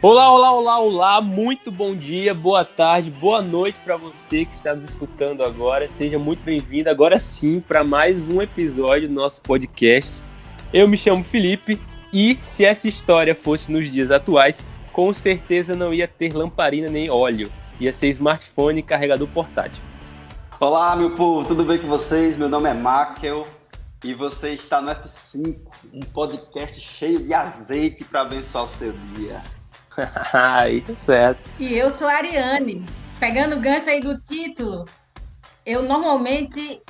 Olá, olá, olá, olá, muito bom dia, boa tarde, boa noite para você que está nos escutando agora. Seja muito bem-vindo agora sim para mais um episódio do nosso podcast. Eu me chamo Felipe e se essa história fosse nos dias atuais, com certeza não ia ter lamparina nem óleo, ia ser smartphone e carregador portátil. Olá, meu povo, tudo bem com vocês? Meu nome é Makel e você está no F5, um podcast cheio de azeite para abençoar o seu dia. Aí, tá certo. E eu sou a Ariane. Pegando o gancho aí do título, eu normalmente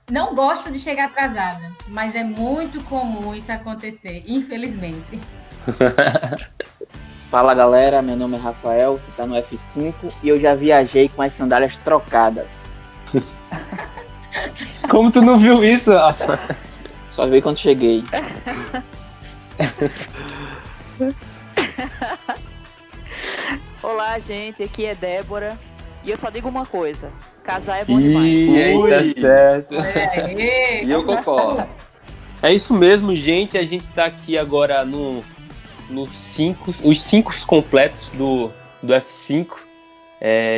não gosto de chegar atrasada, mas é muito comum isso acontecer, infelizmente. Fala galera, meu nome é Rafael, você tá no F5 e eu já viajei com as sandálias trocadas. Como tu não viu isso, Rafa? Só vi quando cheguei. Olá, gente, aqui é Débora e eu só digo uma coisa: casar é bom demais. Tá certo. E eu concordo. É isso mesmo, gente. A gente tá aqui agora os 5 completos do F5.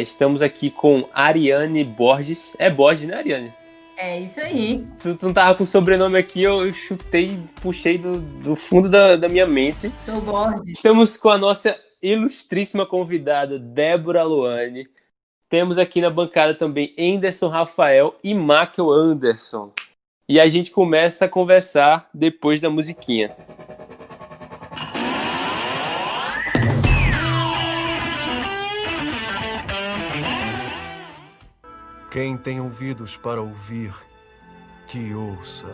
Estamos aqui com Ariane Borges. É Borges, né, Ariane? É isso aí. Tu não tava com sobrenome aqui, eu chutei, puxei do fundo da minha mente. Sou Borges. Estamos com a nossa ilustríssima convidada, Débora Luane. Temos aqui na bancada também Anderson Rafael e Makel Anderson. E a gente começa a conversar depois da musiquinha. Quem tem ouvidos para ouvir, que ouça.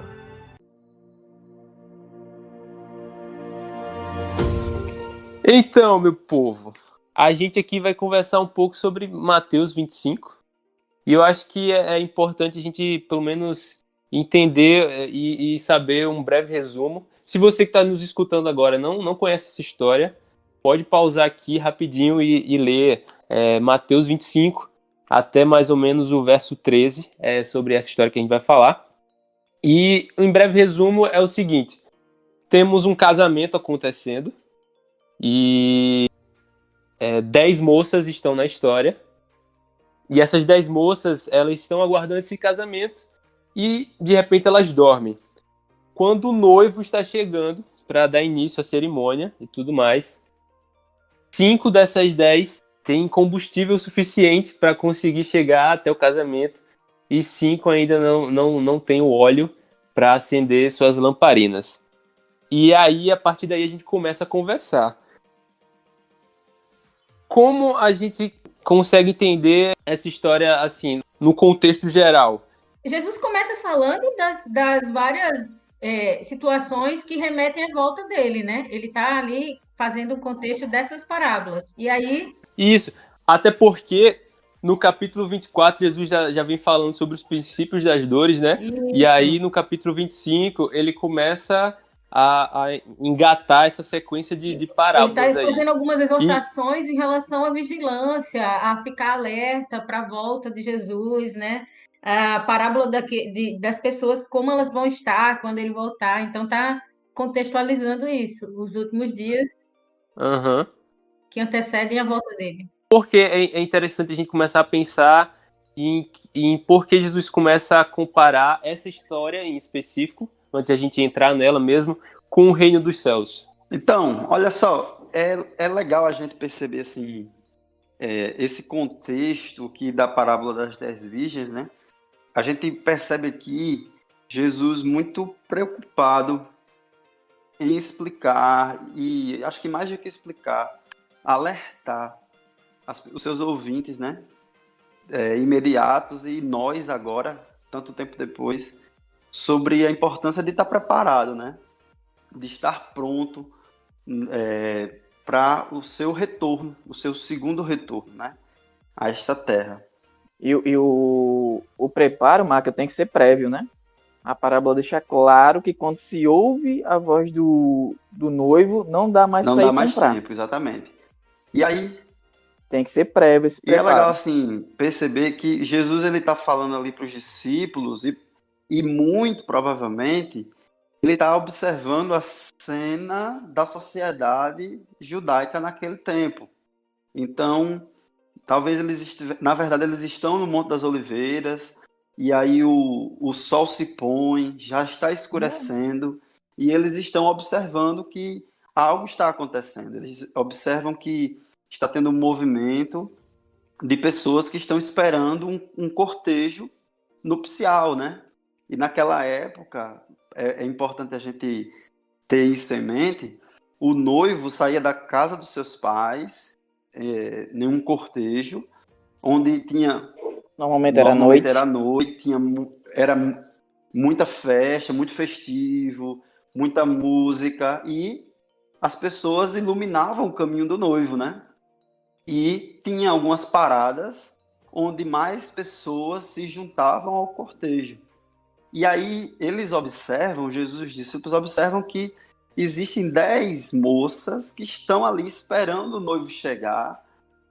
Então, meu povo, a gente aqui vai conversar um pouco sobre Mateus 25. E eu acho que é importante a gente, pelo menos, entender e saber um breve resumo. Se você que está nos escutando agora não conhece essa história, pode pausar aqui rapidinho e ler Mateus 25, até mais ou menos o verso 13, sobre essa história que a gente vai falar. E, em breve resumo, é o seguinte. Temos um casamento acontecendo e 10 moças estão na história. E essas 10 moças, elas estão aguardando esse casamento e, de repente, elas dormem. Quando o noivo está chegando para dar início à cerimônia e tudo mais, 5 dessas 10 têm combustível suficiente para conseguir chegar até o casamento e 5 ainda não têm o óleo para acender suas lamparinas. E aí, a partir daí, a gente começa a conversar. Como a gente consegue entender essa história, assim, no contexto geral? Jesus começa falando das várias situações que remetem à volta dele, né? Ele está ali fazendo o contexto dessas parábolas. E aí... Isso, até porque no capítulo 24, Jesus já vem falando sobre os princípios das dores, né? Isso. E aí, no capítulo 25, ele começa a engatar essa sequência de parábolas Ele está aí. fazendo algumas exortações em relação à vigilância, a ficar alerta para a volta de Jesus, né? A parábola das pessoas, como elas vão estar quando ele voltar. Então, está contextualizando isso, os últimos dias que antecedem a volta dele. Porque é interessante a gente começar a pensar em por que Jesus começa a comparar essa história em específico, antes de a gente entrar nela mesmo, com o reino dos céus. Então, olha só, é legal a gente perceber assim, esse contexto aqui da parábola das 10 virgens, né? A gente percebe aqui Jesus muito preocupado em explicar, e acho que mais do que explicar, alertar os seus ouvintes, né? Imediatos e nós agora, tanto tempo depois, sobre a importância de estar preparado, né? De estar pronto para o seu retorno, o seu segundo retorno, né? A esta terra. E o preparo, Marca, tem que ser prévio, né? A parábola deixa claro que quando se ouve a voz do noivo, não dá mais para ir comprar. Não dá mais tempo, exatamente. E aí... Tem que ser prévio esse preparo. E é legal, assim, perceber que Jesus, ele tá falando ali para os discípulos e muito provavelmente ele está observando a cena da sociedade judaica naquele tempo. Então, talvez na verdade, eles estão no Monte das Oliveiras, e aí o sol se põe, já está escurecendo, e eles estão observando que algo está acontecendo. Eles observam que está tendo um movimento de pessoas que estão esperando um cortejo nupcial, né? E naquela época, é importante a gente ter isso em mente, o noivo saía da casa dos seus pais, em um cortejo, onde tinha... Normalmente era noite. Era muita festa, muito festivo, muita música, e as pessoas iluminavam o caminho do noivo, né? E tinha algumas paradas onde mais pessoas se juntavam ao cortejo. E aí eles observam, Jesus e os discípulos observam que existem 10 moças que estão ali esperando o noivo chegar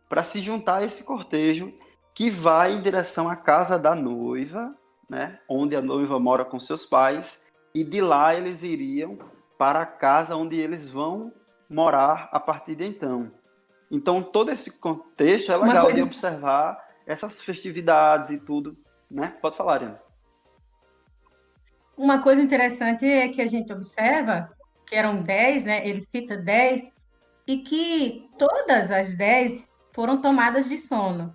para se juntar a esse cortejo que vai em direção à casa da noiva, né, onde a noiva mora com seus pais, e de lá eles iriam para a casa onde eles vão morar a partir de então. Então, todo esse contexto é legal de observar essas festividades e tudo, né? Pode falar, Ariana. Uma coisa interessante é que a gente observa que eram 10, né? Ele cita 10, e que todas as 10 foram tomadas de sono.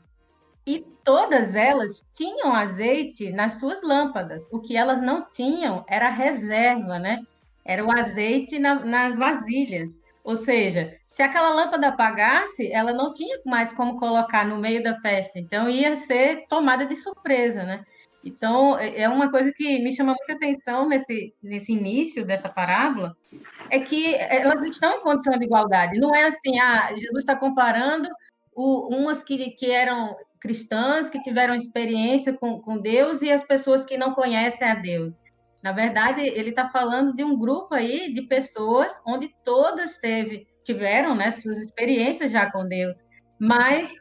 E todas elas tinham azeite nas suas lâmpadas. O que elas não tinham era a reserva, né? Era o azeite nas vasilhas. Ou seja, se aquela lâmpada apagasse, ela não tinha mais como colocar no meio da festa. Então, ia ser tomada de surpresa, né? Então, é uma coisa que me chama muita atenção nesse início dessa parábola, é que elas estão em condição de igualdade. Não é assim, Jesus está comparando umas que eram cristãs, que tiveram experiência com Deus, e as pessoas que não conhecem a Deus. Na verdade, ele está falando de um grupo aí de pessoas onde todas tiveram, né, suas experiências já com Deus, mas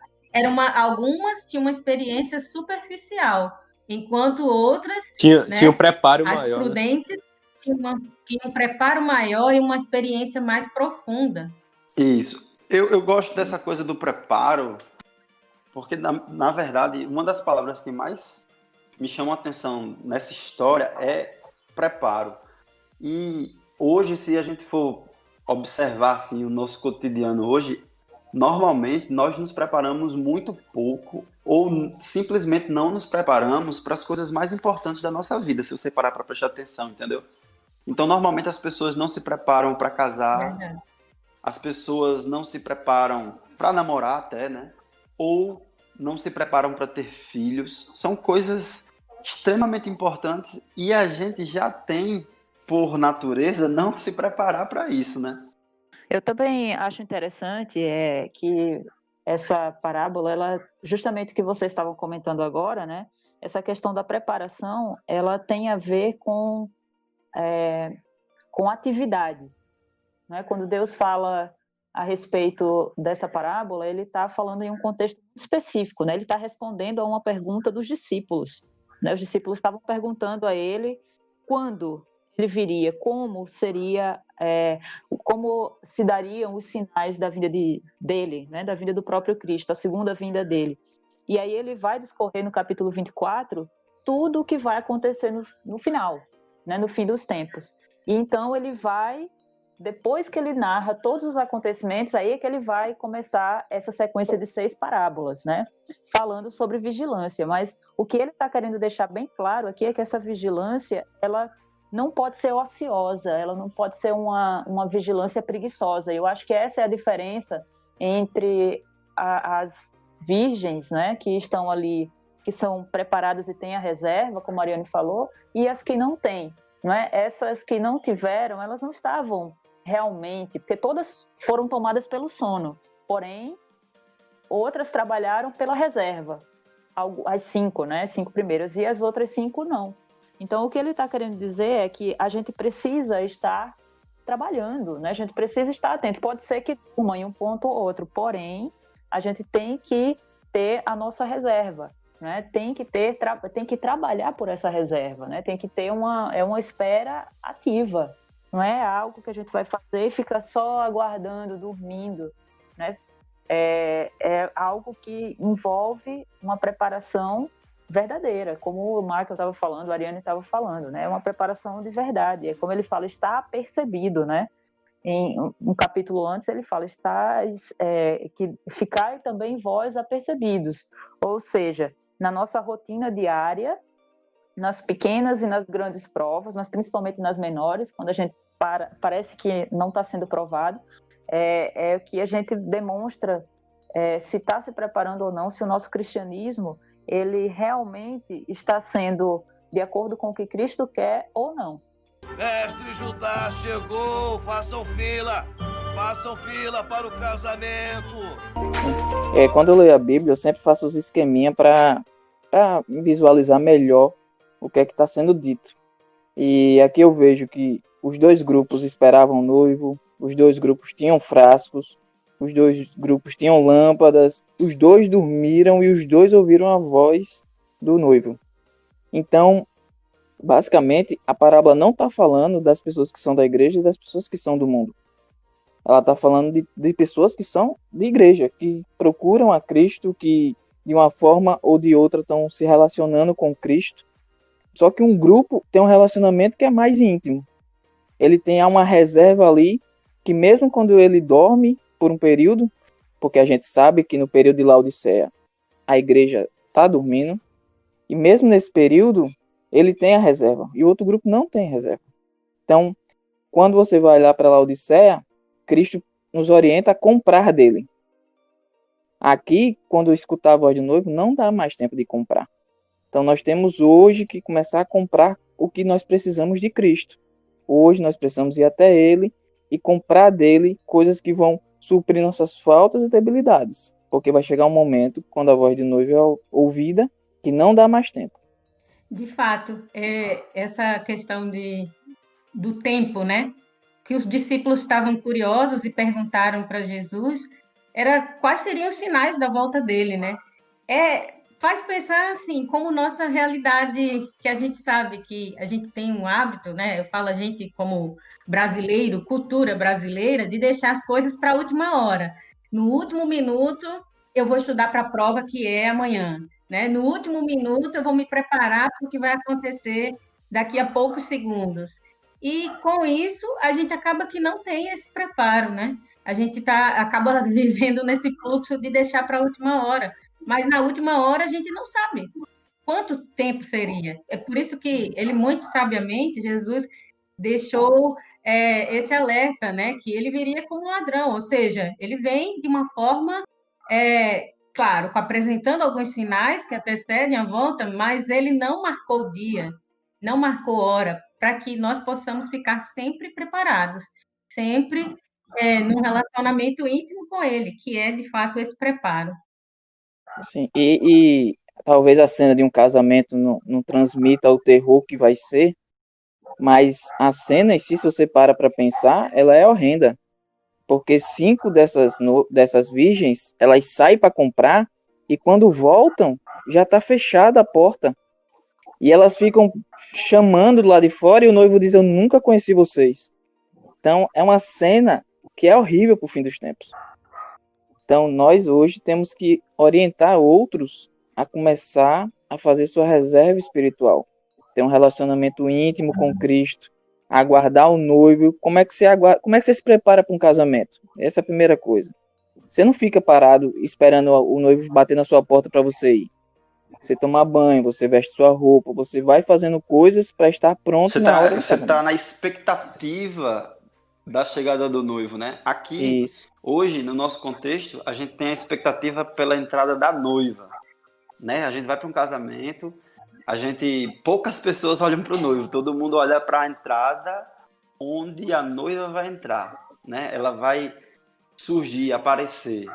algumas tinham uma experiência superficial, enquanto outras, Tinha né, um preparo as maior, né? prudentes tinham um preparo maior e uma experiência mais profunda. Isso. Eu gosto dessa coisa do preparo, porque, na verdade, uma das palavras que mais me chamam a atenção nessa história é preparo. E hoje, se a gente for observar assim, o nosso cotidiano hoje, normalmente nós nos preparamos muito pouco ou simplesmente não nos preparamos para as coisas mais importantes da nossa vida, se você parar para prestar atenção, entendeu? Então, normalmente as pessoas não se preparam para casar, Verdade. as pessoas não se preparam para namorar até, né? Ou não se preparam para ter filhos. São coisas extremamente importantes e a gente já tem, por natureza, não se preparar para isso, né? Eu também acho interessante que essa parábola, ela, justamente o que vocês estavam comentando agora, né? Essa questão da preparação, ela tem a ver com atividade. Né? Quando Deus fala a respeito dessa parábola, ele está falando em um contexto específico, né? Ele está respondendo a uma pergunta dos discípulos. Né? Os discípulos estavam perguntando a ele quando ele viria, como seria, como se dariam os sinais da vinda dele, né? Da vinda do próprio Cristo, a segunda vinda dele. E aí ele vai discorrer no capítulo 24 tudo o que vai acontecer no final, né? No fim dos tempos. E então ele vai, depois que ele narra todos os acontecimentos, aí é que ele vai começar essa sequência de 6 parábolas, né? Falando sobre vigilância. Mas o que ele está querendo deixar bem claro aqui é que essa vigilância, ela não pode ser ociosa, ela não pode ser uma vigilância preguiçosa. Eu acho que essa é a diferença entre as virgens, né, que estão ali, que são preparadas e têm a reserva, como a Ariane falou, e as que não têm. Não é? Essas que não tiveram, elas não estavam realmente, porque todas foram tomadas pelo sono, porém, outras trabalharam pela reserva, as 5, né? 5 primeiras, e as outras 5 não. Então, o que ele está querendo dizer é que a gente precisa estar trabalhando, né? A gente precisa estar atento. Pode ser que durma em um ponto ou outro, porém, a gente tem que ter a nossa reserva. né, tem que trabalhar por essa reserva, né? Tem que ter uma espera ativa. Não é algo que a gente vai fazer e fica só aguardando, dormindo, né? É algo que envolve uma preparação verdadeira, como o Michael estava falando, a Ariane estava falando, né? É uma preparação de verdade. É como ele fala, está apercebido, né? Em um capítulo antes ele fala, que ficai também vós apercebidos. Ou seja, na nossa rotina diária, nas pequenas e nas grandes provas, mas principalmente nas menores, quando a gente parece que não está sendo provado, é o que a gente demonstra se está se preparando ou não, se o nosso cristianismo ele realmente está sendo de acordo com o que Cristo quer ou não. Mestre Judá chegou, façam fila para o casamento. Quando eu leio a Bíblia, eu sempre faço os esqueminha para visualizar melhor o que é que está sendo dito. E aqui eu vejo que os dois grupos esperavam o noivo, os dois grupos tinham frascos, os dois grupos tinham lâmpadas, os dois dormiram e os dois ouviram a voz do noivo. Então, basicamente, a parábola não está falando das pessoas que são da igreja e das pessoas que são do mundo. Ela está falando de pessoas que são de igreja, que procuram a Cristo, que de uma forma ou de outra estão se relacionando com Cristo. Só que um grupo tem um relacionamento que é mais íntimo. Ele tem uma reserva ali, que mesmo quando ele dorme por um período, porque a gente sabe que no período de Laodiceia a igreja está dormindo, e mesmo nesse período ele tem a reserva, e o outro grupo não tem reserva. Então, quando você vai lá para Laodiceia, Cristo nos orienta a comprar dele. Aqui, quando eu escutar a voz do noivo, não dá mais tempo de comprar. Então, nós temos hoje que começar a comprar o que nós precisamos de Cristo. Hoje nós precisamos ir até ele e comprar dele coisas que vão suprir nossas faltas e debilidades. Porque vai chegar um momento, quando a voz do noivo é ouvida, que não dá mais tempo. De fato, essa questão do tempo, né? Que os discípulos estavam curiosos e perguntaram para Jesus, era quais seriam os sinais da volta dele, né? Faz pensar assim, como nossa realidade, que a gente sabe que a gente tem um hábito, né? Eu falo a gente como brasileiro, cultura brasileira, de deixar as coisas para a última hora. No último minuto, eu vou estudar para a prova que é amanhã, né? No último minuto, eu vou me preparar para o que vai acontecer daqui a poucos segundos. E com isso, a gente acaba que não tem esse preparo, né? A gente acaba vivendo nesse fluxo de deixar para a última hora. Mas na última hora a gente não sabe quanto tempo seria. É por isso que ele, muito sabiamente, Jesus deixou esse alerta, né? Que ele viria como ladrão, ou seja, ele vem de uma forma, claro, apresentando alguns sinais que antecedem a volta, mas ele não marcou dia, não marcou hora, para que nós possamos ficar sempre preparados, sempre num relacionamento íntimo com ele, que é, de fato, esse preparo. Sim, e talvez a cena de um casamento não transmita o terror que vai ser, mas a cena em si, se você para pensar, ela é horrenda. Porque 5 dessas virgens, elas saem para comprar e quando voltam, já está fechada a porta. E elas ficam chamando do lado de fora e o noivo diz, eu nunca conheci vocês. Então, é uma cena que é horrível para o fim dos tempos. Então, nós hoje temos que orientar outros a começar a fazer sua reserva espiritual. Ter um relacionamento íntimo com Cristo, aguardar o noivo. Como é que você se prepara para um casamento? Essa é a primeira coisa. Você não fica parado esperando o noivo bater na sua porta para você ir. Você toma banho, você veste sua roupa, você vai fazendo coisas para estar pronto na hora do casamento. Você está na expectativa da chegada do noivo, né? Aqui, Isso. Hoje, no nosso contexto, a gente tem a expectativa pela entrada da noiva, né? A gente vai para um casamento, poucas pessoas olham para o noivo, todo mundo olha para a entrada onde a noiva vai entrar, né? Ela vai surgir, aparecer.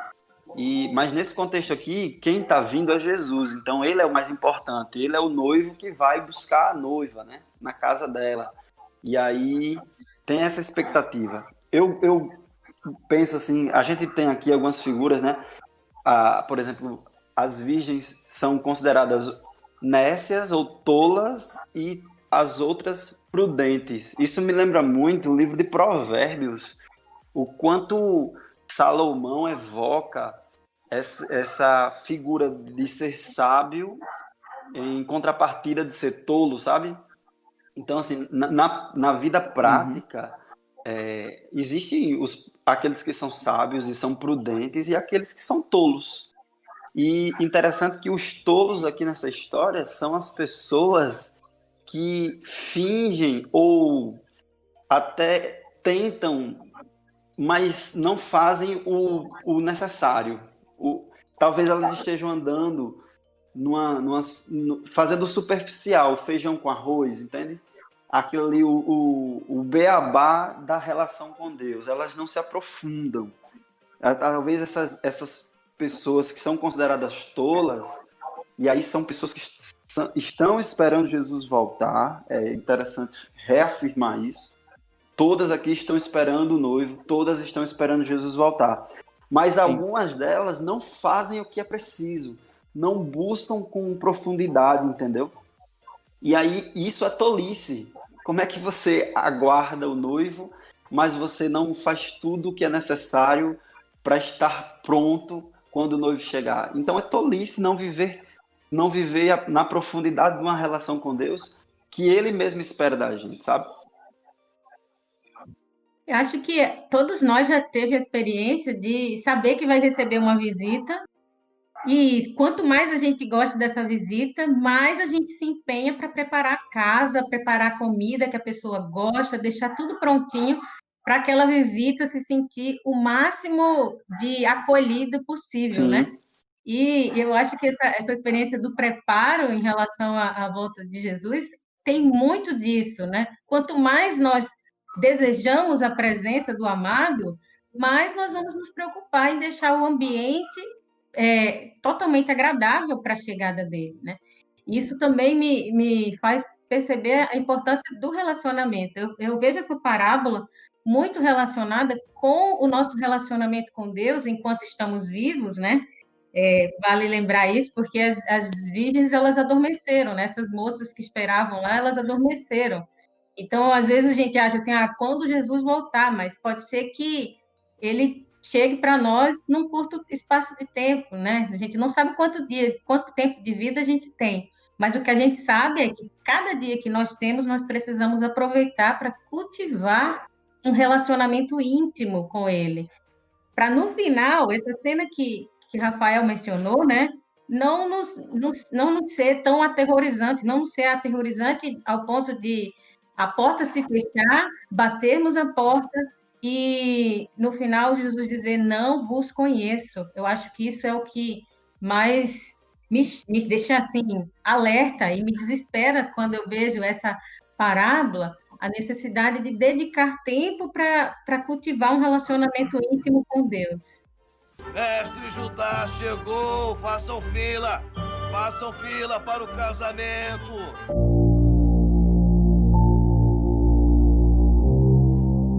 Mas nesse contexto aqui, quem está vindo é Jesus, então ele é o mais importante, ele é o noivo que vai buscar a noiva, né? Na casa dela. E aí tem essa expectativa. Eu penso assim, a gente tem aqui algumas figuras, né? Por exemplo, as virgens são consideradas nécias ou tolas e as outras prudentes. Isso me lembra muito o livro de Provérbios, o quanto Salomão evoca essa figura de ser sábio em contrapartida de ser tolo, sabe? Então, assim, na vida prática, existem aqueles que são sábios e são prudentes e aqueles que são tolos. E interessante que os tolos aqui nessa história são as pessoas que fingem ou até tentam, mas não fazem o necessário. Talvez elas estejam andando fazendo superficial, feijão com arroz, entende? Aquilo ali, o beabá da relação com Deus. Elas não se aprofundam. Talvez essas pessoas que são consideradas tolas, e aí são pessoas que estão esperando Jesus voltar, é interessante reafirmar isso. Todas aqui estão esperando o noivo, todas estão esperando Jesus voltar. Mas algumas delas não fazem o que é preciso, não buscam com profundidade, entendeu? E aí isso é tolice. Como é que você aguarda o noivo, mas você não faz tudo o que é necessário para estar pronto quando o noivo chegar? Então é tolice não viver na profundidade de uma relação com Deus que Ele mesmo espera da gente, sabe? Eu acho que todos nós já teve a experiência de saber que vai receber uma visita e quanto mais a gente gosta dessa visita, mais a gente se empenha para preparar a casa, preparar a comida que a pessoa gosta, deixar tudo prontinho para aquela visita se sentir o máximo de acolhido possível, né? Sim, E eu acho que essa experiência do preparo em relação à volta de Jesus tem muito disso, né? Quanto mais nós desejamos a presença do amado, mais nós vamos nos preocupar em deixar o ambiente totalmente agradável para a chegada dele, né? Isso também me faz perceber a importância do relacionamento. Eu vejo essa parábola muito relacionada com o nosso relacionamento com Deus enquanto estamos vivos, né? Vale lembrar isso, porque as virgens, elas adormeceram, né? Essas moças que esperavam lá, elas adormeceram. Então, às vezes a gente acha assim, quando Jesus voltar, mas pode ser que ele chegue para nós num curto espaço de tempo, né? A gente não sabe quanto tempo de vida a gente tem, mas o que a gente sabe é que cada dia que nós temos, nós precisamos aproveitar para cultivar um relacionamento íntimo com ele, para no final, essa cena que Rafael mencionou, né? Não nos ser tão aterrorizante, não ser aterrorizante ao ponto de a porta se fechar, batermos a porta e no final Jesus dizer não vos conheço. Eu acho que isso é o que mais me deixa assim alerta e me desespera quando eu vejo essa parábola, a necessidade de dedicar tempo para cultivar um relacionamento íntimo com Deus. Mestre Judá chegou, façam fila para o casamento.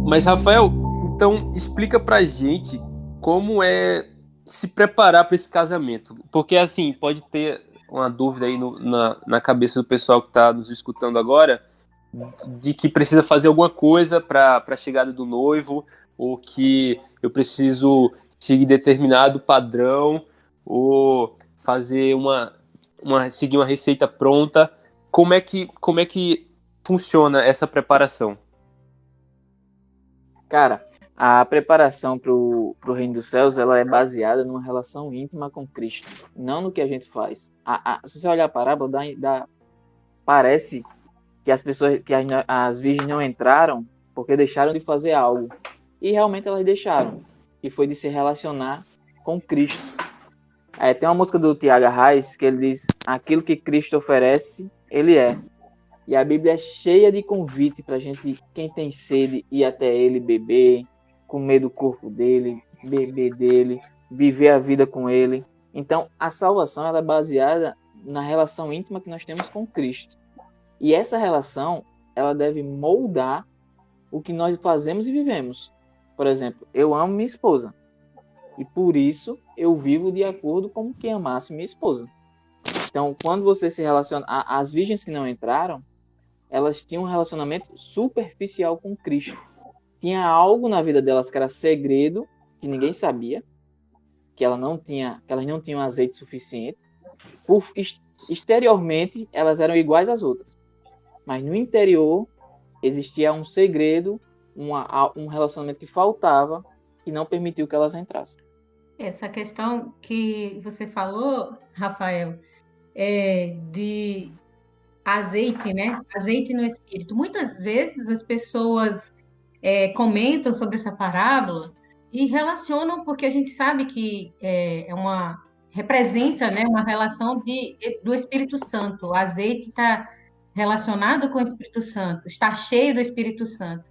Mas, Rafael, então explica pra gente como é se preparar para esse casamento. Porque, assim, pode ter uma dúvida aí na cabeça do pessoal que está nos escutando agora, de que precisa fazer alguma coisa para a chegada do noivo, ou que eu preciso seguir determinado padrão, ou fazer seguir uma receita pronta. Como é que funciona essa preparação? Cara, a preparação para o reino dos céus, ela é baseada numa relação íntima com Cristo, não no que a gente faz. Se você olhar a parábola, parece que as virgens não entraram porque deixaram de fazer algo. E realmente elas deixaram, que foi de se relacionar com Cristo. Tem uma música do Tiago Arraes que ele diz: aquilo que Cristo oferece, ele é. E a Bíblia é cheia de convite para gente, quem tem sede, ir até ele beber, comer do corpo dele, beber dele, viver a vida com ele. Então, a salvação ela é baseada na relação íntima que nós temos com Cristo. E essa relação, ela deve moldar o que nós fazemos e vivemos. Por exemplo, eu amo minha esposa. E por isso, eu vivo de acordo com quem amasse minha esposa. Então, quando você se relaciona... As virgens que não entraram, elas tinham um relacionamento superficial com Cristo. Tinha algo na vida delas que era segredo, que ninguém sabia, que elas não tinham azeite suficiente. Exteriormente, elas eram iguais às outras. Mas no interior, existia um segredo, um relacionamento que faltava, que não permitiu que elas entrassem. Essa questão que você falou, Rafael, de azeite, né? Azeite no espírito. Muitas vezes as pessoas comentam sobre essa parábola e relacionam, porque a gente sabe que representa, né, uma relação do Espírito Santo. O azeite está relacionado com o Espírito Santo, está cheio do Espírito Santo.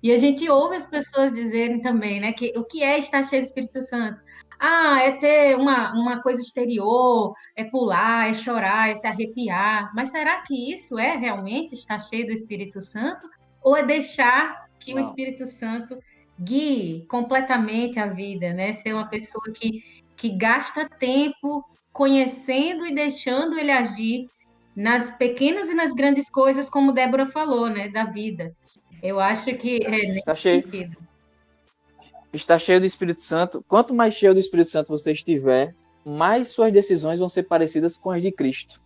E a gente ouve as pessoas dizerem também, né, que o que é estar cheio do Espírito Santo? Ah, é ter uma coisa exterior, é pular, é chorar, é se arrepiar. Mas será que isso é realmente estar cheio do Espírito Santo? Ou é deixar que o Não. Espírito Santo guie completamente a vida, né? Ser uma pessoa que gasta tempo conhecendo e deixando ele agir nas pequenas e nas grandes coisas, como Débora falou, né, da vida. Eu acho que é nesse Está cheio. sentido. Está cheio do Espírito Santo. Quanto mais cheio do Espírito Santo você estiver, mais suas decisões vão ser parecidas com as de Cristo.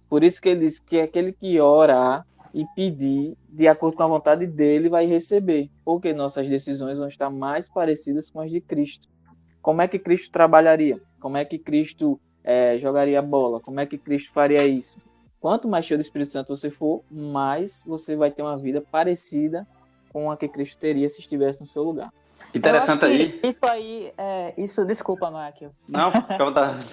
Por isso que ele diz que aquele que orar e pedir de acordo com a vontade dele vai receber, porque nossas decisões vão estar mais parecidas com as de Cristo. Como é que Cristo trabalharia? Como é que Cristo jogaria bola? Como é que Cristo faria isso? Quanto mais cheio do Espírito Santo você for, mais você vai ter uma vida parecida com a que Cristo teria se estivesse no seu lugar. Interessante aí. Isso aí, desculpa, Máquio. Não, fica à vontade.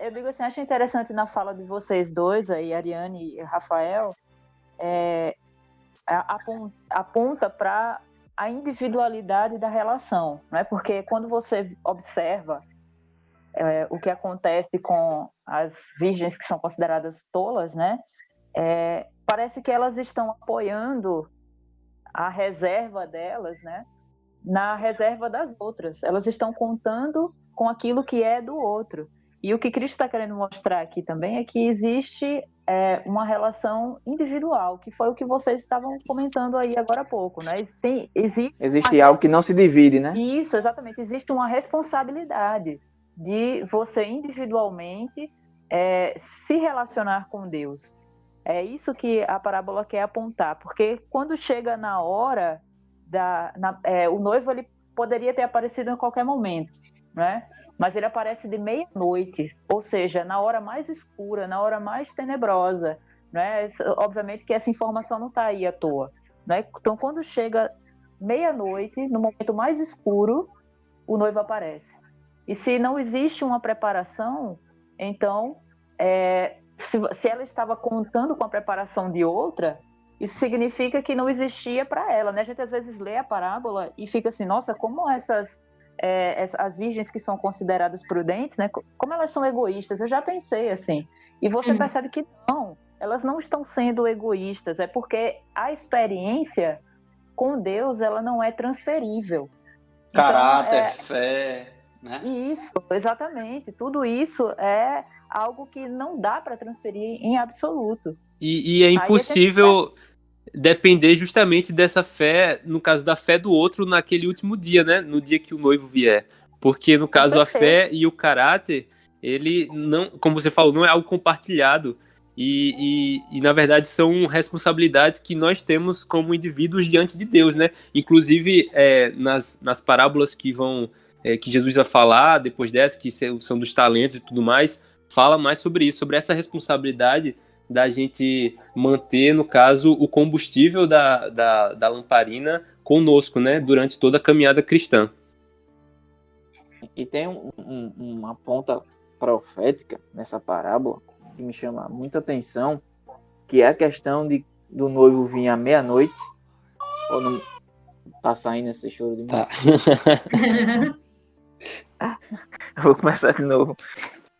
Eu digo assim, acho interessante na fala de vocês dois aí, Ariane e Rafael, aponta para a individualidade da relação, não é? Porque quando você observa o que acontece com as virgens que são consideradas tolas, né? Parece que elas estão apoiando a reserva delas, né? Na reserva das outras. Elas estão contando com aquilo que é do outro. E o que Cristo está querendo mostrar aqui também é que existe uma relação individual, que foi o que vocês estavam comentando aí agora há pouco, né? Existe algo que não se divide, né? Isso, exatamente. Existe uma responsabilidade de você individualmente se relacionar com Deus. É isso que a parábola quer apontar, porque quando chega na hora, o noivo ele poderia ter aparecido em qualquer momento, né? Mas ele aparece de meia-noite, ou seja, na hora mais escura, na hora mais tenebrosa, né? Obviamente que essa informação não está aí à toa, né? Então, quando chega meia-noite, no momento mais escuro, o noivo aparece. E se não existe uma preparação, então, se ela estava contando com a preparação de outra, isso significa que não existia para ela, né? A gente às vezes lê a parábola e fica assim, nossa, como as virgens que são consideradas prudentes, né? Como elas são egoístas? Eu já pensei assim. E você percebe que não, elas não estão sendo egoístas, é porque a experiência com Deus, ela não é transferível. Caráter, fé, né? Isso, exatamente. Tudo isso é algo que não dá para transferir em absoluto. E é impossível depender justamente dessa fé, no caso da fé do outro naquele último dia, né? No dia que o noivo vier. Porque, no caso, a fé e o caráter, ele não, como você falou, não é algo compartilhado. E na verdade, são responsabilidades que nós temos como indivíduos diante de Deus, né? Inclusive, nas parábolas que Jesus vai falar depois dessa, que são dos talentos e tudo mais, fala mais sobre isso, sobre essa responsabilidade da gente manter, no caso, o combustível da lamparina conosco, né, durante toda a caminhada cristã. E tem uma ponta profética nessa parábola que me chama muita atenção, que é a questão do noivo vir à meia-noite. Ou não tá saindo esse choro de mim? Tá. Vou começar de novo.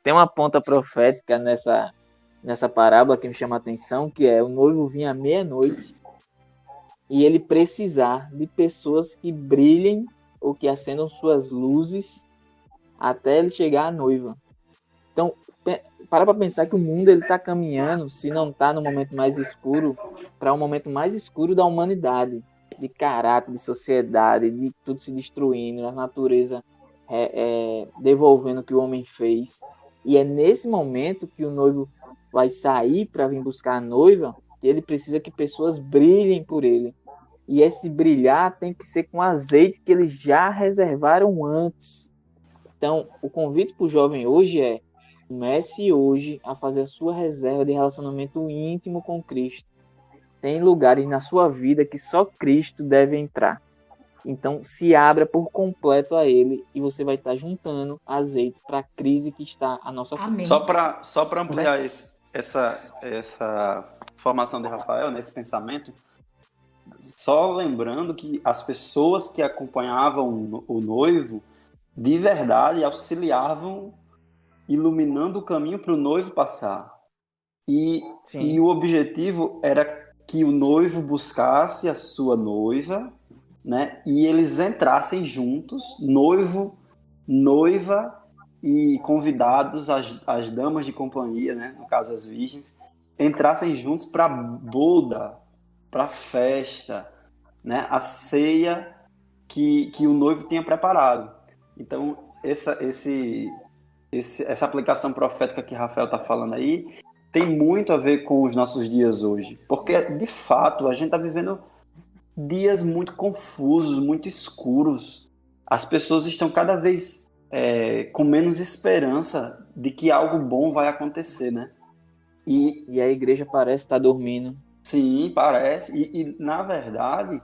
Tem uma ponta profética nessa parábola que me chama a atenção, que é o noivo vir à meia-noite e ele precisar de pessoas que brilhem ou que acendam suas luzes até ele chegar à noiva. Então, para pensar que o mundo ele está caminhando, se não está no momento mais escuro, para um momento mais escuro da humanidade, de caráter, de sociedade, de tudo se destruindo, a natureza devolvendo o que o homem fez. E é nesse momento que o noivo vai sair para vir buscar a noiva, que ele precisa que pessoas brilhem por ele. E esse brilhar tem que ser com azeite que eles já reservaram antes. Então, o convite para o jovem hoje é: comece hoje a fazer a sua reserva de relacionamento íntimo com Cristo. Tem lugares na sua vida que só Cristo deve entrar. Então, se abra por completo a Ele e você vai estar juntando azeite para a crise que está à nossa frente. Amém. Só para ampliar essa formação de Rafael, nesse pensamento, só lembrando que as pessoas que acompanhavam o noivo, de verdade, auxiliavam, iluminando o caminho para o noivo passar. E o objetivo era que o noivo buscasse a sua noiva, né? E eles entrassem juntos, noivo, noiva e convidados, as damas de companhia, né? No caso as virgens, entrassem juntos para a boda, para a festa, né? A ceia que o noivo tinha preparado. Então, essa aplicação profética que Rafael está falando aí tem muito a ver com os nossos dias hoje. Porque, de fato, a gente está vivendo dias muito confusos, muito escuros. As pessoas estão cada vez com menos esperança de que algo bom vai acontecer, né? E a igreja parece estar dormindo. Sim, parece. E na verdade,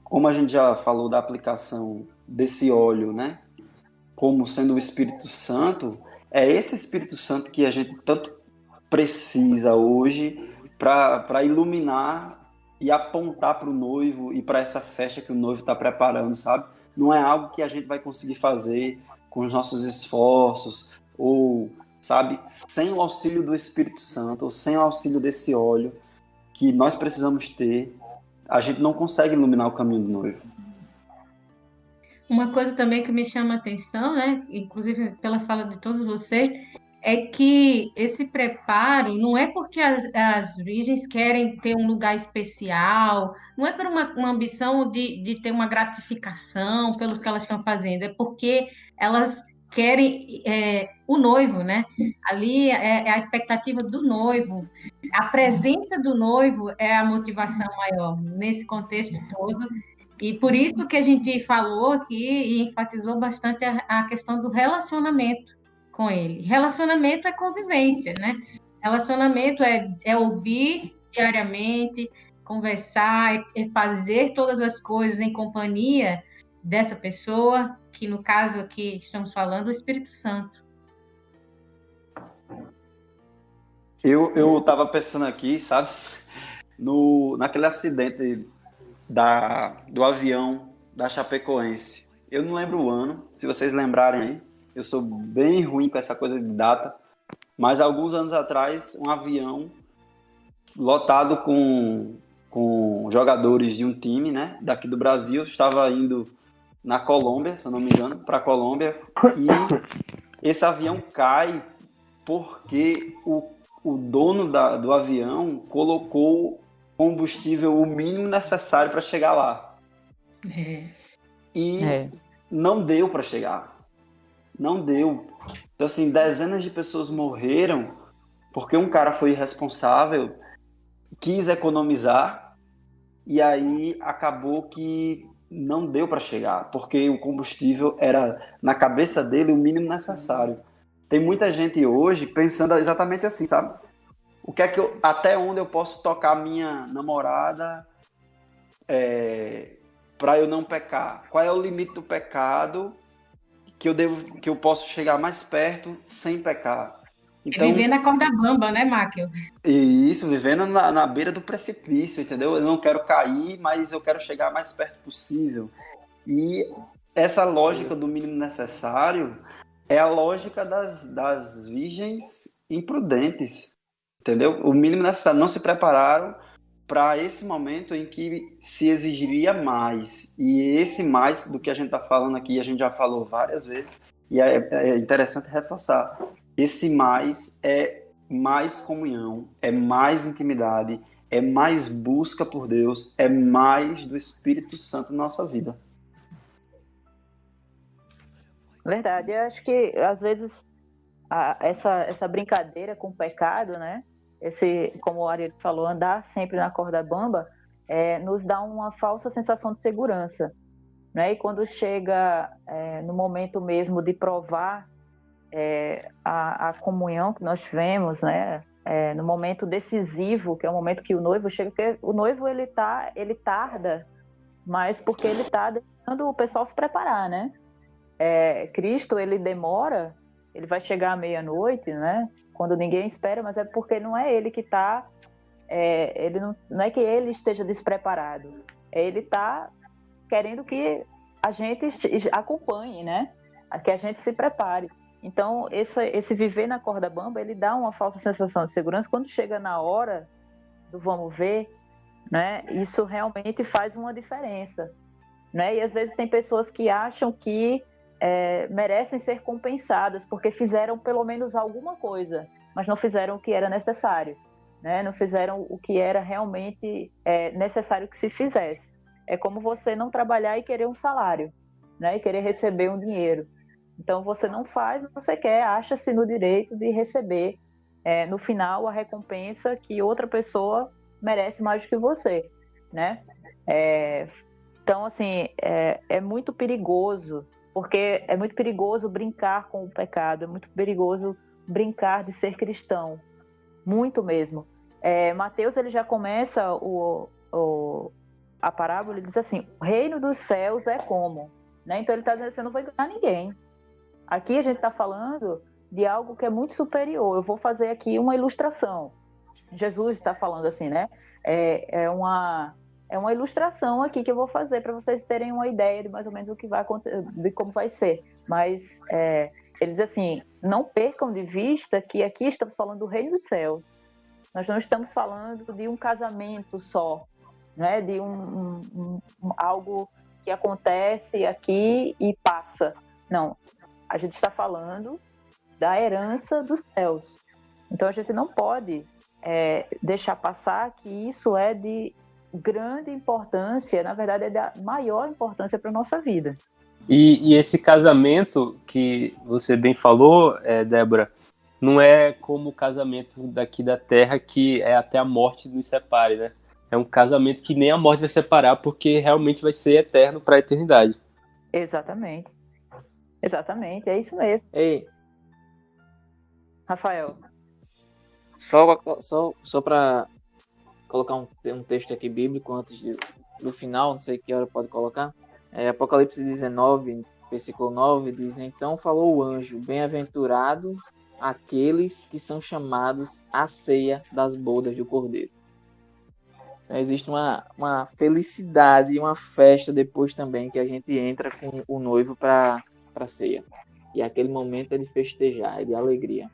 como a gente já falou da aplicação desse óleo, né? Como sendo o Espírito Santo, é esse Espírito Santo que a gente tanto precisa hoje para iluminar e apontar para o noivo e para essa festa que o noivo está preparando, sabe? Não é algo que a gente vai conseguir fazer com os nossos esforços ou, sabe, sem o auxílio do Espírito Santo ou sem o auxílio desse óleo que nós precisamos ter, a gente não consegue iluminar o caminho do noivo. Uma coisa também que me chama a atenção, né, inclusive pela fala de todos vocês, é que esse preparo não é porque as virgens querem ter um lugar especial, não é por uma ambição de ter uma gratificação pelo que elas estão fazendo, é porque elas querem o noivo, né? Ali é a expectativa do noivo, a presença do noivo é a motivação maior nesse contexto todo. E por isso que a gente falou aqui e enfatizou bastante a questão do relacionamento com ele. Relacionamento é convivência, né? Relacionamento é ouvir diariamente, conversar, é fazer todas as coisas em companhia dessa pessoa, que no caso aqui estamos falando, o Espírito Santo. Eu estava pensando aqui, sabe, naquele acidente do avião da Chapecoense. Eu não lembro o ano, se vocês lembrarem aí. Eu sou bem ruim com essa coisa de data. Mas alguns anos atrás, um avião lotado com jogadores de um time, né, daqui do Brasil, estava indo na Colômbia, se eu não me engano, para a Colômbia. E esse avião cai porque o dono do avião colocou combustível o mínimo necessário para chegar lá. E não deu para chegar. Não deu. Então, assim, dezenas de pessoas morreram porque um cara foi irresponsável, quis economizar e aí acabou que não deu para chegar, porque o combustível era, na cabeça dele, o mínimo necessário. Tem muita gente hoje pensando exatamente assim, sabe? O que é que até onde eu posso tocar minha namorada para eu não pecar? Qual é o limite do pecado que eu posso chegar mais perto sem pecar? Então, viver na corda bamba, né, Máquio? Isso, vivendo na beira do precipício, entendeu? Eu não quero cair, mas eu quero chegar mais perto possível. E essa lógica do mínimo necessário é a lógica das virgens imprudentes. Entendeu? O mínimo necessário. Não se prepararam para esse momento em que se exigiria mais. E esse mais do que a gente está falando aqui, a gente já falou várias vezes, e é interessante reforçar. Esse mais é mais comunhão, é mais intimidade, é mais busca por Deus, é mais do Espírito Santo na nossa vida. Verdade, eu acho que às vezes essa brincadeira com o pecado, né? Como o Ariel falou, andar sempre na corda bamba, nos dá uma falsa sensação de segurança, né? E quando chega no momento mesmo de provar a comunhão que nós tivemos, né? No momento decisivo, que é o momento que o noivo chega, porque o noivo ele tarda, mas porque ele está deixando o pessoal se preparar, né? Cristo ele demora, ele vai chegar à meia-noite, né? Quando ninguém espera, mas é porque não é ele que está, ele não é que ele esteja despreparado, ele está querendo que a gente acompanhe, né? Que a gente se prepare. Então, esse viver na corda bamba, ele dá uma falsa sensação de segurança. Quando chega na hora do vamos ver, né? Isso realmente faz uma diferença, né? E às vezes tem pessoas que acham que merecem ser compensadas porque fizeram pelo menos alguma coisa, mas não fizeram o que era necessário, né? Não fizeram o que era realmente necessário que se fizesse. É como você não trabalhar e querer um salário, né? E querer receber um dinheiro. Então você não faz, você acha-se no direito de receber no final a recompensa que outra pessoa merece mais do que você, né? Então assim é muito perigoso, porque é muito perigoso brincar com o pecado, é muito perigoso brincar de ser cristão, muito mesmo. Mateus ele já começa a parábola, ele diz assim: o reino dos céus é como, né? Então ele está dizendo assim: eu não vou enganar ninguém. Aqui a gente está falando de algo que é muito superior. Eu vou fazer aqui uma ilustração. Jesus está falando assim, né? É uma ilustração aqui que eu vou fazer para vocês terem uma ideia de mais ou menos o que vai acontecer, de como vai ser. Mas ele diz assim: não percam de vista que aqui estamos falando do reino dos céus. Nós não estamos falando de um casamento só, né? De algo que acontece aqui e passa. Não, a gente está falando da herança dos céus. Então a gente não pode deixar passar que isso é de grande importância, na verdade é da maior importância para a nossa vida. E esse casamento que você bem falou, Débora, não é como o casamento daqui da Terra, que é até a morte nos separe, né? É um casamento que nem a morte vai separar, porque realmente vai ser eterno para a eternidade. Exatamente, é isso mesmo. Ei, Rafael. Só para colocar um texto aqui bíblico antes do final, não sei que hora pode colocar. Apocalipse 19, versículo 9, diz: então falou o anjo, bem-aventurado aqueles que são chamados à ceia das bodas do Cordeiro. Então, existe uma felicidade, uma festa depois também que a gente entra com o noivo para a ceia. E aquele momento é de festejar, é de alegria.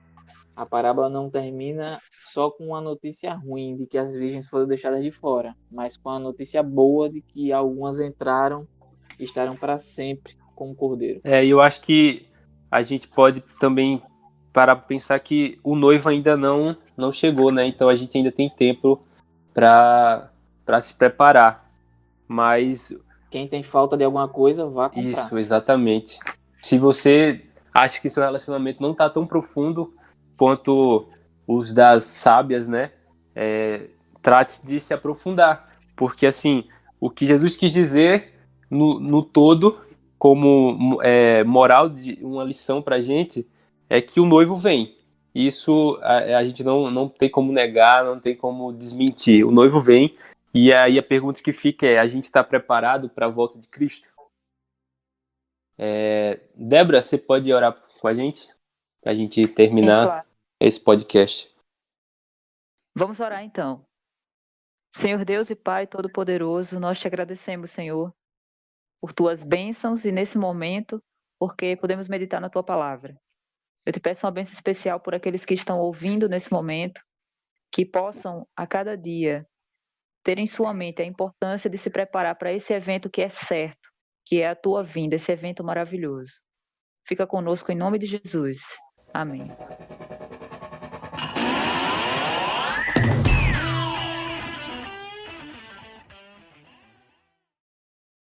A parábola não termina só com uma notícia ruim de que as virgens foram deixadas de fora, mas com a notícia boa de que algumas entraram e estarão para sempre com o Cordeiro. E eu acho que a gente pode também parar para pensar que o noivo ainda não chegou, né? Então a gente ainda tem tempo para se preparar. Mas quem tem falta de alguma coisa, vá comprar. Isso, exatamente. Se você acha que seu relacionamento não está tão profundo quanto os das sábias, né? Trate de se aprofundar. Porque, assim, o que Jesus quis dizer no todo, como moral, de uma lição pra gente, é que o noivo vem. Isso a gente não tem como negar, não tem como desmentir. O noivo vem, e aí a pergunta que fica é: a gente está preparado para a volta de Cristo? Débora, você pode orar com a gente? Para a gente terminar. Sim, claro. Esse podcast. Vamos orar então. Senhor Deus e Pai Todo-Poderoso, nós te agradecemos, Senhor, por tuas bênçãos e nesse momento, porque podemos meditar na tua palavra. Eu te peço uma bênção especial por aqueles que estão ouvindo nesse momento, que possam a cada dia ter em sua mente a importância de se preparar para esse evento que é certo, que é a tua vinda, esse evento maravilhoso. Fica conosco em nome de Jesus. Amém.